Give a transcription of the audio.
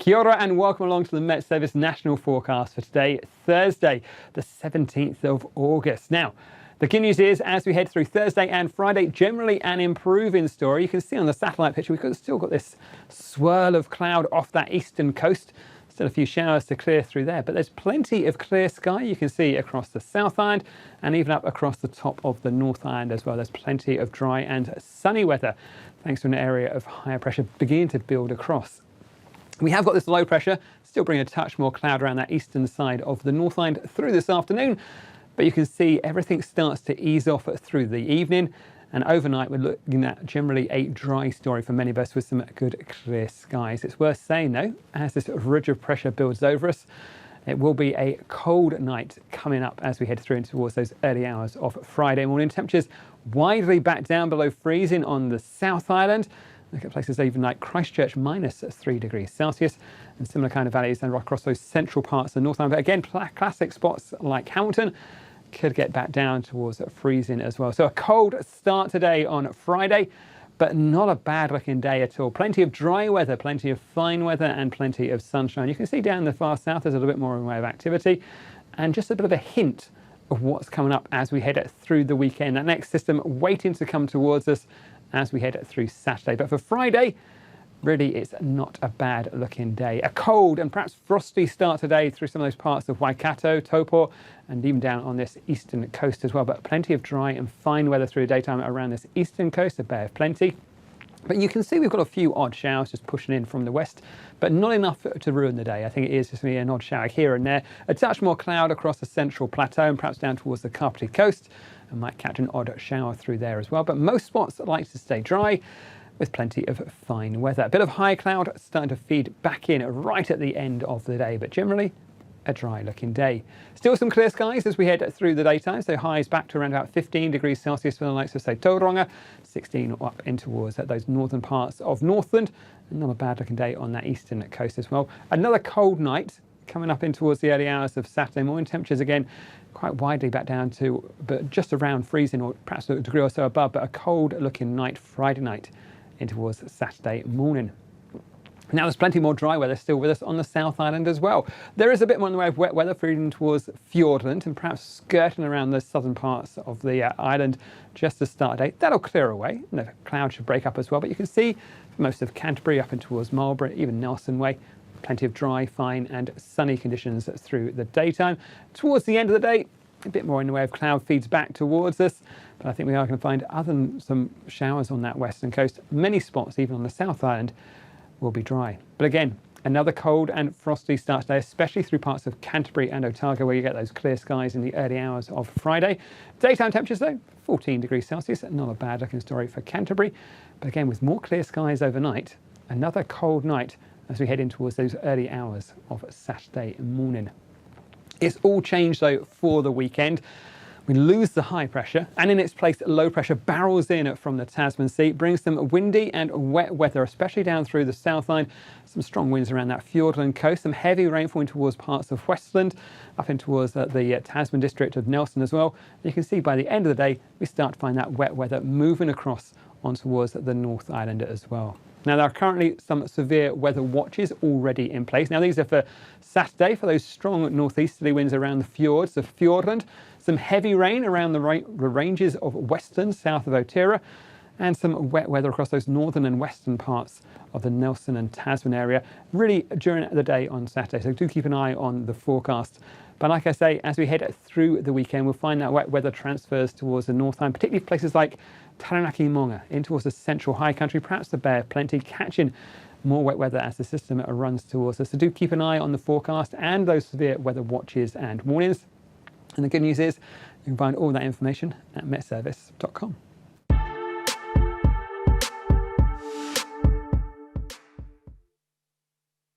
Kia ora and welcome along to the Met Service National Forecast for today, Thursday, the 17th of August. Now, the good news is, as we head through Thursday and Friday, generally an improving story. You can see on the satellite picture, we've still got this swirl of cloud off that eastern coast. Still a few showers to clear through there, but there's plenty of clear sky you can see across the South Island and even up across the top of the North Island as well. There's plenty of dry and sunny weather, thanks to an area of higher pressure beginning to build across. We have got this low pressure, still bringing a touch more cloud around that eastern side of the North Island through this afternoon, but you can see everything starts to ease off through the evening, and overnight we're looking at generally a dry story for many of us with some good clear skies. It's worth saying though, as this ridge of pressure builds over us, it will be a cold night coming up as we head through and towards those early hours of Friday morning. Temperatures widely back down below freezing on the South Island. Look at places even like Christchurch, -3 degrees Celsius, and similar kind of values then right across those central parts of the North Island. But again, classic spots like Hamilton could get back down towards freezing as well. So a cold start today on Friday, but not a bad looking day at all. Plenty of dry weather, plenty of fine weather, and plenty of sunshine. You can see down the far south there's a little bit more in the way of activity, and just a bit of a hint of what's coming up as we head through the weekend. That next system waiting to come towards us as we head through Saturday. But for Friday, really it's not a bad looking day. A cold and perhaps frosty start today through some of those parts of Waikato, Taupo, and even down on this eastern coast as well. But plenty of dry and fine weather through the daytime around this eastern coast, a Bay of Plenty. But you can see we've got a few odd showers just pushing in from the west, but not enough to ruin the day. I think it is just going to be an odd shower here and there. A touch more cloud across the central plateau and perhaps down towards the Kapiti coast, and might catch an odd shower through there as well. But most spots like to stay dry with plenty of fine weather. A bit of high cloud starting to feed back in right at the end of the day, but generally a dry looking day. Still some clear skies as we head through the daytime, so highs back to around about 15 degrees Celsius for the likes of, say, Tauranga, 16 up in towards those northern parts of Northland. Not a bad looking day on that eastern coast as well. Another cold night coming up in towards the early hours of Saturday morning. Temperatures again quite widely back down to but just around freezing or perhaps a degree or so above, but a cold looking night Friday night in towards Saturday morning. Now there's plenty more dry weather still with us on the South Island as well. There is a bit more in the way of wet weather feeding towards Fiordland and perhaps skirting around the southern parts of the island just to start day. That'll clear away. The clouds should break up as well, but you can see most of Canterbury up in towards Marlborough, even Nelson Way, plenty of dry, fine and sunny conditions through the daytime. Towards the end of the day, a bit more in the way of cloud feeds back towards us, but I think we are going to find, other than some showers on that western coast, many spots even on the South Island will be dry. But again, another cold and frosty start today, especially through parts of Canterbury and Otago where you get those clear skies in the early hours of Friday. Daytime temperatures though, 14 degrees Celsius, not a bad looking story for Canterbury. But again, with more clear skies overnight, another cold night as we head in towards those early hours of Saturday morning. It's all changed though for the weekend. We lose the high pressure and in its place low pressure barrels in from the Tasman Sea, brings some windy and wet weather, especially down through the South Island. Some strong winds around that Fiordland coast, some heavy rainfall in towards parts of Westland, up in towards the Tasman district of Nelson as well. And you can see by the end of the day, we start to find that wet weather moving across on towards the North Island as well. Now, there are currently some severe weather watches already in place. Now, these are for Saturday, for those strong northeasterly winds around the fjords of Fiordland, some heavy rain around the ranges of Westland, south of Otira, and some wet weather across those northern and western parts of the Nelson and Tasman area, really during the day on Saturday. So do keep an eye on the forecast. But like I say, as we head through the weekend, we'll find that wet weather transfers towards the North Island, particularly places like Taranaki Monga, in towards the central high country, perhaps the Bay of Plenty, catching more wet weather as the system runs towards us. So do keep an eye on the forecast and those severe weather watches and warnings. And the good news is you can find all that information at metservice.com.